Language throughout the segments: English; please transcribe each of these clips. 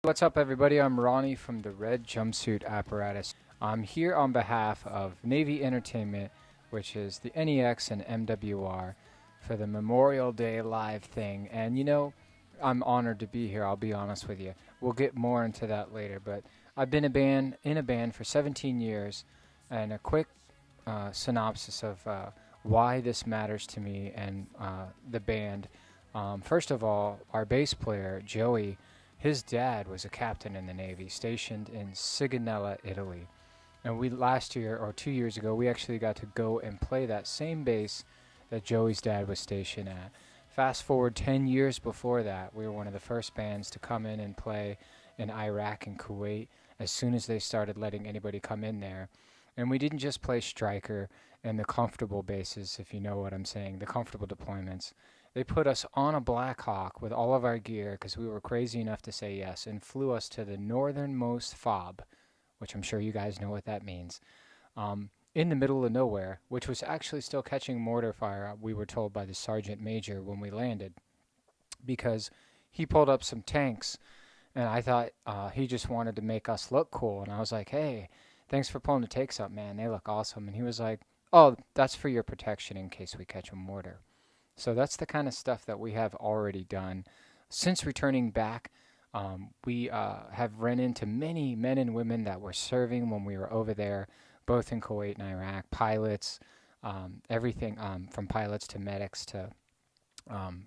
What's up, everybody? I'm Ronnie from the Red Jumpsuit Apparatus. I'm here on behalf of Navy Entertainment, which is the NEX and MWR, for the Memorial Day live thing. And I'm honored to be here, I'll be honest with you. We'll get more into that later, but I've been in a band for 17 years, and a quick synopsis of why this matters to me and the band. First of all, our bass player, Joey, his dad was a captain in the Navy, stationed in Sigonella, Italy. And last year, or 2 years ago, we actually got to go and play that same base that Joey's dad was stationed at. Fast forward 10 years before that, we were one of the first bands to come in and play in Iraq and Kuwait as soon as they started letting anybody come in there. And we didn't just play Striker and the comfortable bases, if you know what I'm saying, the comfortable deployments. They put us on a Black Hawk with all of our gear because we were crazy enough to say yes, and flew us to the northernmost fob, which I'm sure you guys know what that means, in the middle of nowhere, which was actually still catching mortar fire, we were told by the sergeant major when we landed, because he pulled up some tanks, and I thought he just wanted to make us look cool. And I was like, hey, thanks for pulling the tanks up, man. They look awesome. And he was like, oh, that's for your protection in case we catch a mortar. So that's the kind of stuff that we have already done. Since returning back, we have run into many men and women that were serving when we were over there, both in Kuwait and Iraq, pilots, everything from pilots to medics to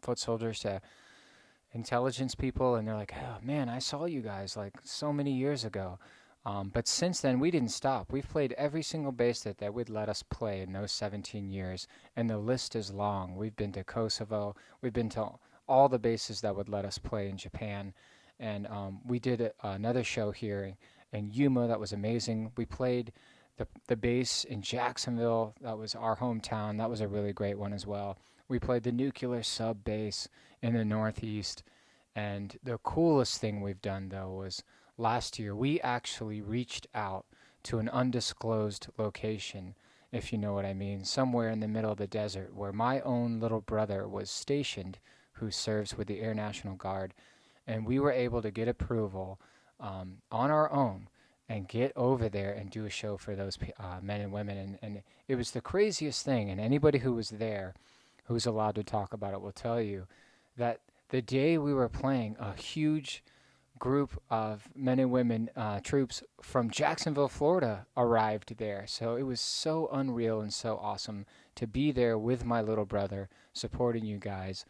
foot soldiers to intelligence people. And they're like, oh, man, I saw you guys like so many years ago. But since then, we didn't stop. We've played every single base that they would let us play in those 17 years, and the list is long. We've been to Kosovo. We've been to all the bases that would let us play in Japan, and we did another show here in Yuma that was amazing. We played the base in Jacksonville. That was our hometown. That was a really great one as well. We played the nuclear sub base in the Northeast, and the coolest thing we've done, though, was last year, we actually reached out to an undisclosed location, if you know what I mean, somewhere in the middle of the desert where my own little brother was stationed, who serves with the Air National Guard, and we were able to get approval on our own and get over there and do a show for those men and women. And it was the craziest thing, and anybody who was there who's allowed to talk about it will tell you that the day we were playing, a huge group of men and women, troops from Jacksonville, Florida, arrived there. So it was so unreal and so awesome to be there with my little brother, supporting you guys.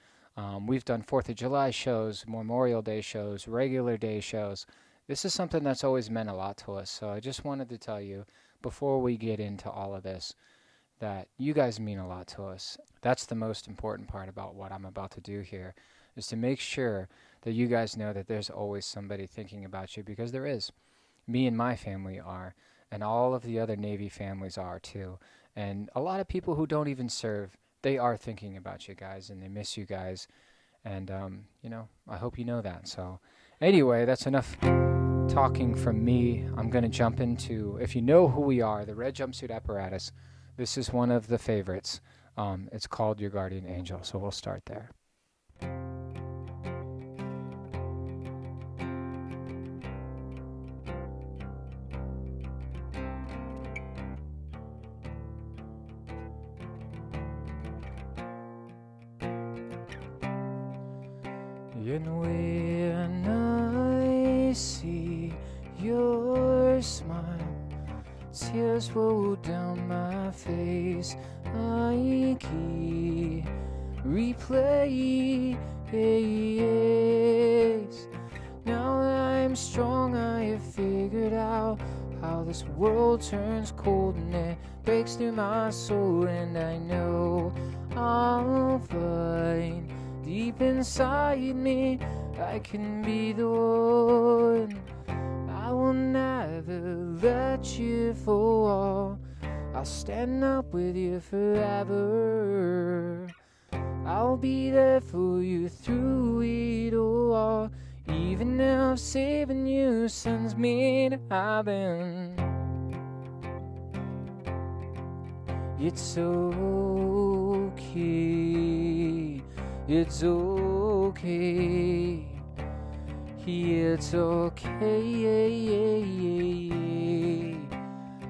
We've done 4th of July shows, Memorial Day shows, regular day shows. This is something that's always meant a lot to us. So I just wanted to tell you, before we get into all of this, that you guys mean a lot to us. That's the most important part about what I'm about to do here, is to make sure that you guys know that there's always somebody thinking about you, because there is. Me and my family are, and all of the other Navy families are too. And a lot of people who don't even serve, they are thinking about you guys, and they miss you guys. And, I hope you know that. So anyway, that's enough talking from me. I'm going to jump into, if you know who we are, the Red Jumpsuit Apparatus. This is one of the favorites. It's called Your Guardian Angel, so we'll start there. And when I see your smile, tears roll down my face. I keep replays. Now that I'm strong, I have figured out how this world turns cold, and it breaks through my soul. And I know I'll find deep inside me, I can be the one. I will never let you fall. I'll stand up with you forever. I'll be there for you through it all, even if saving you sends me to heaven. It's okay. It's okay. it's okay.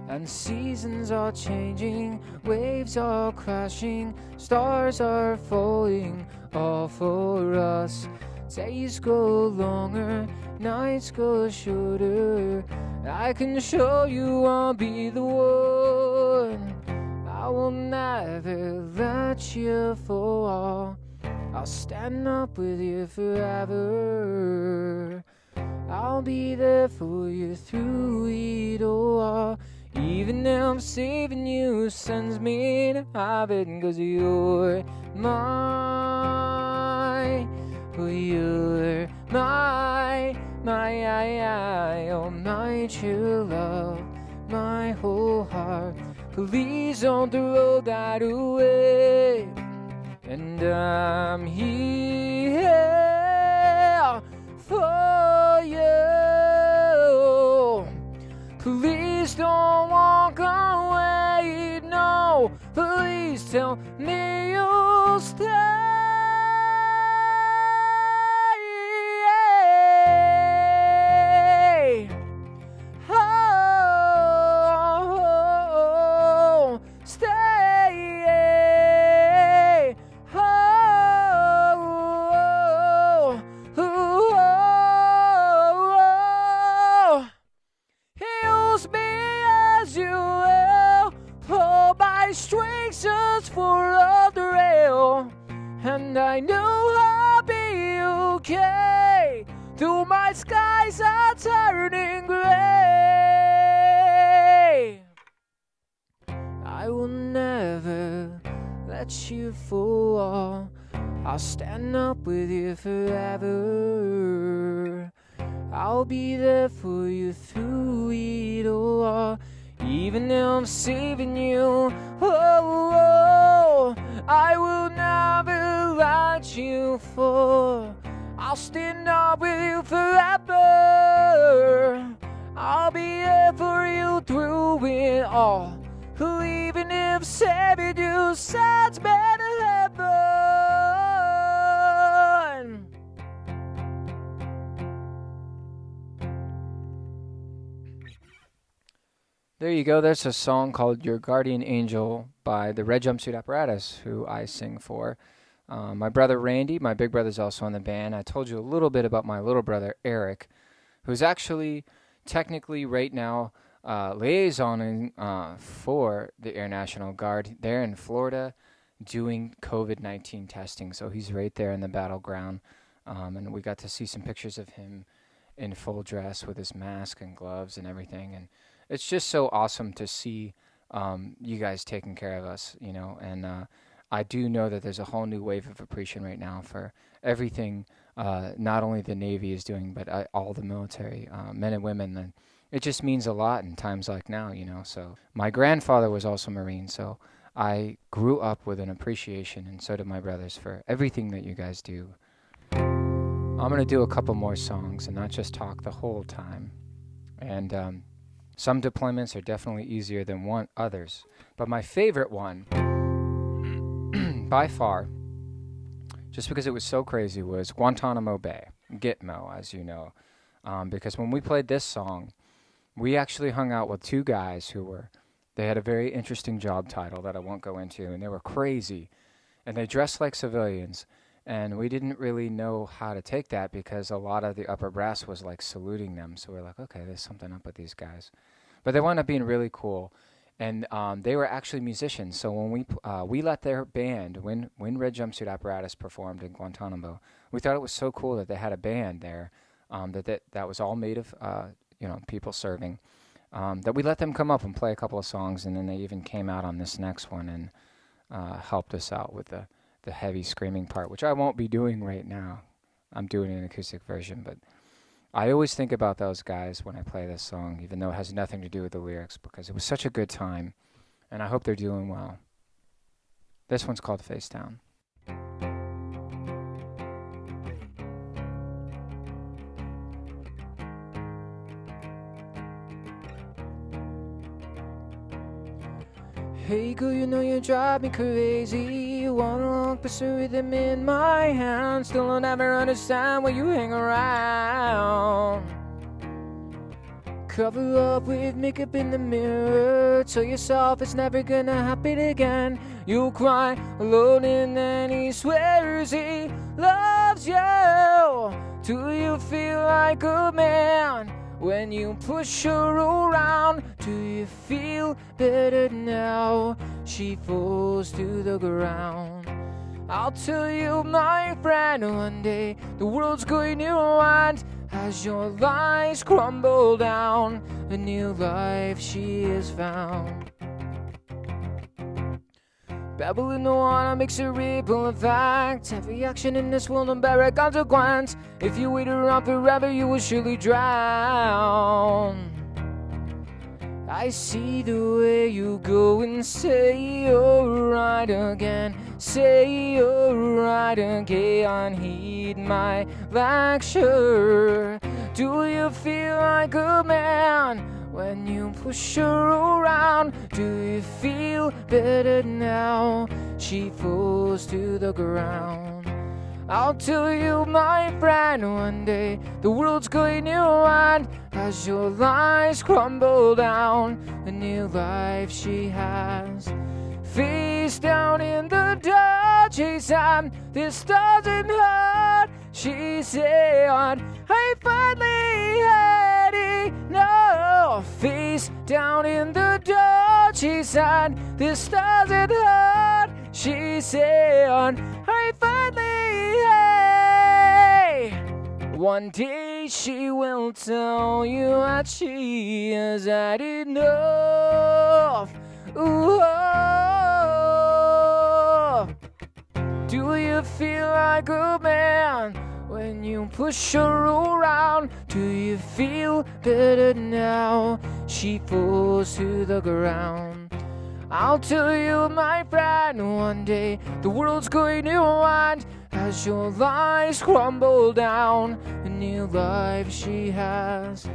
And seasons are changing, waves are crashing, stars are falling, all for us. Days go longer, nights go shorter. I can show you I'll be the one. I will never let you fall. I'll stand up with you forever. I'll be there for you through it all. Even if saving you sends me to heaven, 'cause you're my, you're my oh my true love, my whole heart. Please don't throw that away. And I'm here for you. Please don't walk away, no. Please tell me you'll stay. Oh, stay. Oh, use me as you will. Pull my strings just for a thrill. And I know I'll be okay. Though my skies are turning gray, I will never let you fall. I'll stand up with you forever. I'll be there for you through it all. Even if I'm saving you, oh, I will never let you fall. I'll stand up with you forever. I'll be here for you through it all. Even if saving you sends me to heaven. There you go. There's a song called Your Guardian Angel by the Red Jumpsuit Apparatus, who I sing for. My brother Randy, my big brother's also in the band. I told you a little bit about my little brother Eric, who's actually technically right now liaisoning for the Air National Guard. They're in Florida doing COVID-19 testing, so he's right there in the battleground. And we got to see some pictures of him in full dress with his mask and gloves and everything. And it's just so awesome to see you guys taking care of us, you know. And I do know that there's a whole new wave of appreciation right now for everything not only the Navy is doing, but all the military men and women. And it just means a lot in times like now, you know. So my grandfather was also Marine, so I grew up with an appreciation, and so did my brothers, for everything that you guys do. I'm going to do a couple more songs and not just talk the whole time. And some deployments are definitely easier than others. But my favorite one, by far, just because it was so crazy, was Guantanamo Bay, Gitmo, as you know. Because when we played this song, we actually hung out with two guys they had a very interesting job title that I won't go into, and they were crazy. And they dressed like civilians. And we didn't really know how to take that because a lot of the upper brass was like saluting them. So we're like, okay, there's something up with these guys. But they wound up being really cool. And they were actually musicians. So when we let their band, when Red Jumpsuit Apparatus performed in Guantanamo, we thought it was so cool that they had a band there that was all made of people serving. That we let them come up and play a couple of songs, and then they even came out on this next one and helped us out with the heavy screaming part, which I won't be doing right now. I'm doing an acoustic version, but I always think about those guys when I play this song, even though it has nothing to do with the lyrics, because it was such a good time, and I hope they're doing well. This one's called Face Down. Hey girl, you know you drive me crazy. You wanna long pursue rhythm in my hand. Still don't ever understand why you hang around. Cover up with makeup in the mirror. Tell yourself it's never gonna happen again. You'll cry alone and then he swears he loves you. Do you feel like a man when you push her around? Do you feel better now? She falls to the ground. I'll tell you, my friend, one day the world's going to end as your lies crumble down. A new life she has found. Babbling the water makes a ripple effect. Every action in this world will bear a consequence. If you wait around forever, you will surely drown. I see the way you go and say you're right again. Say you're right again. Heed my lecture. Do you feel like a man when you push her around? Do you feel better now? She falls to the ground. I'll tell you, my friend, one day the world's going to end as your lies crumble down. A new life she has. Face down in the dirt, she said, this doesn't hurt. She said, I finally had it. No, face down in the dirt, she said, this doesn't hurt. She said, I finally had it. One day she will tell you that she has had enough. Ooh, oh. Do you feel like a man when you push her around? Do you feel better now? She falls to the ground. I'll tell you, my friend, one day the world's going to end as your lies crumble down. A new life she has.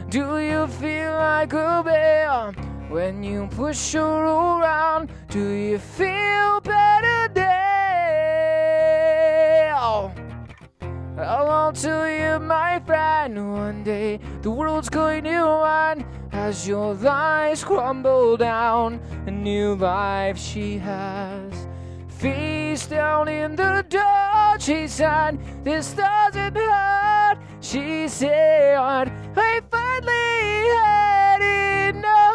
Do you feel like a bear when you push her around? Do you feel better now? I'll tell you, my friend, one day the world's going to end as your lies crumble down. A new life she has. Face down in the dirt, she said, this doesn't hurt. She said, I finally had enough.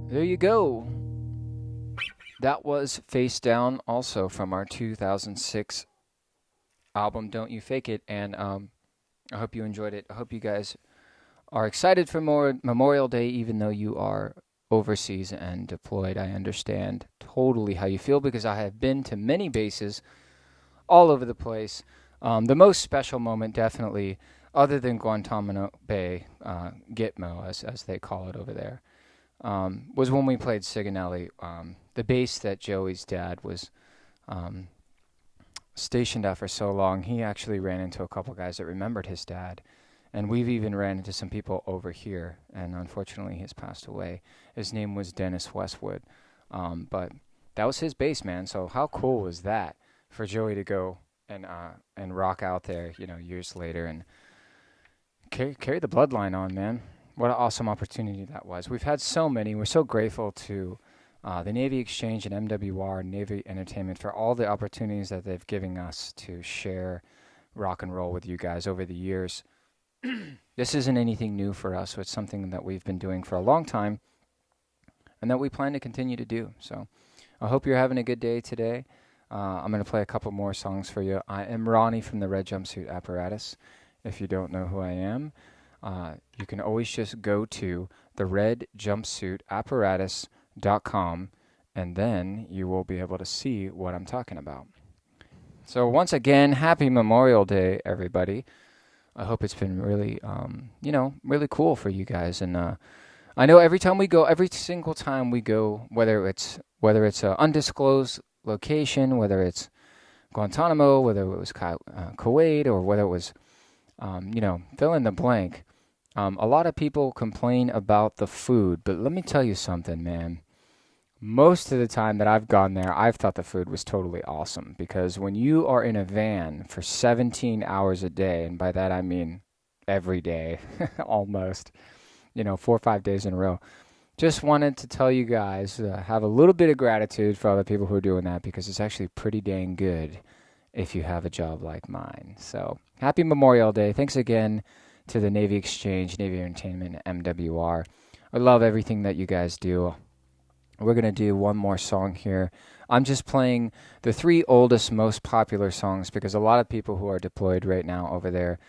There you go. That was Face Down, also from our 2006 album, Don't You Fake It, and I hope you enjoyed it. I hope you guys are excited for more Memorial Day, even though you are overseas and deployed. I understand totally how you feel because I have been to many bases all over the place. The most special moment, definitely, other than Guantanamo Bay, Gitmo, as they call it over there, was when we played Sigonelli. The base that Joey's dad was stationed at for so long, he actually ran into a couple guys that remembered his dad. And we've even ran into some people over here, and unfortunately he's passed away. His name was Dennis Westwood. But that was his base, man. So how cool was that for Joey to go and rock out there, years later and carry the bloodline on, man. What an awesome opportunity that was. We've had so many. We're so grateful to the Navy Exchange and MWR, Navy Entertainment, for all the opportunities that they've given us to share rock and roll with you guys over the years. This isn't anything new for us. So it's something that we've been doing for a long time and that we plan to continue to do. So I hope you're having a good day today. I'm going to play a couple more songs for you. I am Ronnie from the Red Jumpsuit Apparatus. If you don't know who I am, you can always just go to the redjumpsuitapparatus.com and then you will be able to see what I'm talking about. So once again, happy Memorial Day, everybody. I hope it's been really, really cool for you guys. And I know every single time we go, whether it's an undisclosed location, whether it's Guantanamo, whether it was Kuwait, or whether it was, fill in the blank. A lot of people complain about the food, but let me tell you something, man. Most of the time that I've gone there, I've thought the food was totally awesome, because when you are in a van for 17 hours a day, and by that I mean every day, almost, 4 or 5 days in a row, just wanted to tell you guys, have a little bit of gratitude for other people who are doing that, because it's actually pretty dang good if you have a job like mine. So, happy Memorial Day. Thanks again to the Navy Exchange, Navy Entertainment, MWR. I love everything that you guys do. We're going to do one more song here. I'm just playing the 3 oldest, most popular songs, because a lot of people who are deployed right now over there,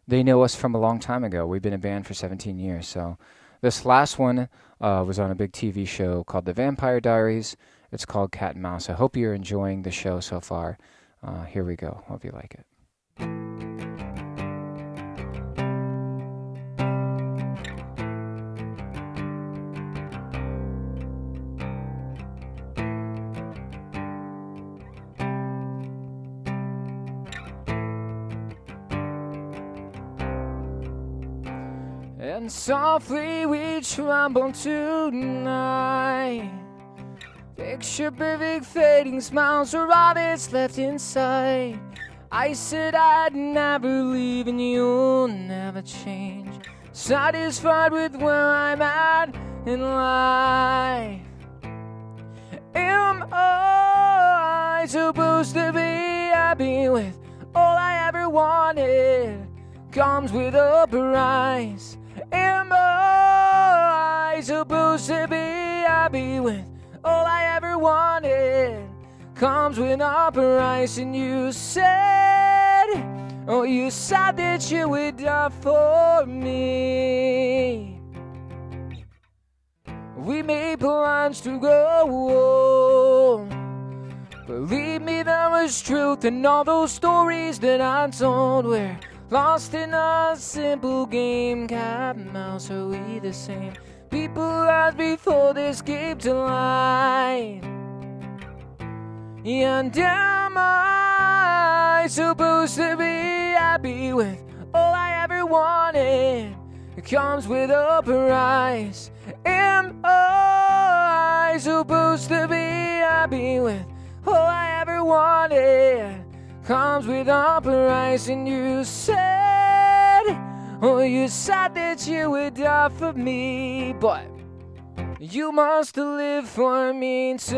they know us from a long time ago. We've been a band for 17 years. So this last one was on a big TV show called The Vampire Diaries. It's called Cat and Mouse. I hope you're enjoying the show so far. Here we go. Hope you like it. And softly we tremble tonight. Picture perfect fading smiles are all that's left inside. I said I'd never leave and you'll never change. Satisfied with where I'm at in life. Am I supposed to be happy with all I ever wanted? Comes with a price. Am I supposed to be happy with all I ever wanted? Comes with a price. And you said, oh, you said that you would die for me. We made plans to go. Believe me, there was truth in all those stories that I told. We're lost in a simple game, cat and mouse, are we the same? People as before they escape to light. And am I supposed to be happy with all I ever wanted? It comes with a price. Am I supposed to be happy with all I ever wanted? Comes with a price. And you said, oh, you said that you would die for me, but you must live for me too,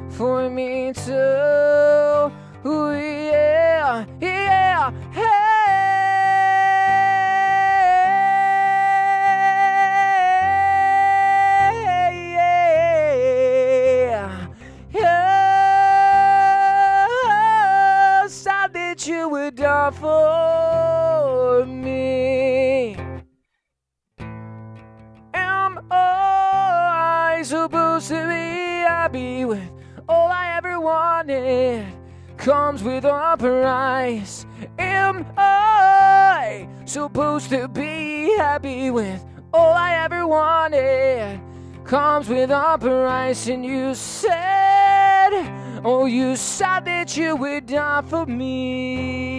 for me too. Ooh, yeah, yeah, hey. You would die for me. Am I supposed to be happy with all I ever wanted? Comes with a price. Am I supposed to be happy with all I ever wanted? Comes with a price. And you said, oh, you said that you would die for me.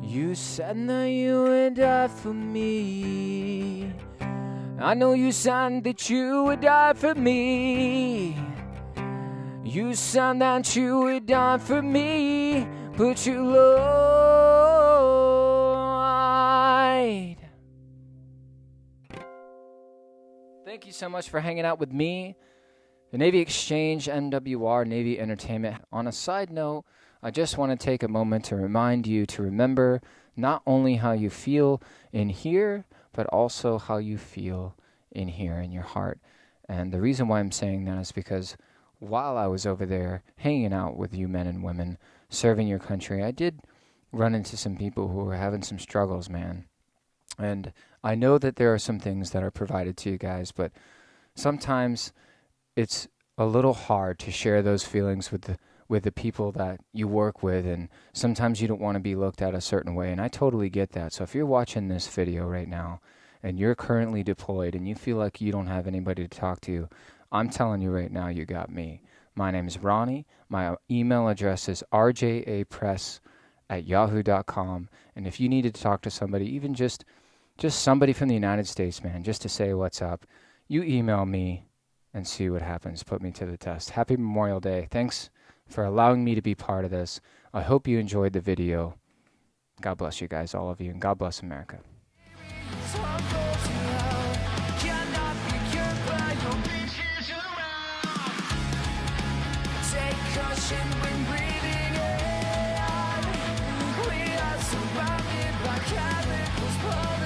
You said that you would die for me. I know you said that you would die for me. You said that you would die for me, but you lied. Thank you so much for hanging out with me, the Navy Exchange, MWR, Navy Entertainment. On a side note, I just want to take a moment to remind you to remember not only how you feel in here, but also how you feel in here in your heart. And the reason why I'm saying that is because while I was over there hanging out with you men and women, serving your country, I did run into some people who were having some struggles, man. And I know that there are some things that are provided to you guys, but sometimes it's a little hard to share those feelings with the people that you work with, and sometimes you don't want to be looked at a certain way, and I totally get that. So if you're watching this video right now and you're currently deployed and you feel like you don't have anybody to talk to, I'm telling you right now, you got me. My name is Ronnie. My email address is rjapress@yahoo.com. And if you needed to talk to somebody, even just somebody from the United States, man, just to say what's up, you email me and see what happens. Put me to the test. Happy Memorial Day. Thanks for allowing me to be part of this. I hope you enjoyed the video. God bless you guys, all of you, and God bless America. When breathing in, we are surrounded by chemicals.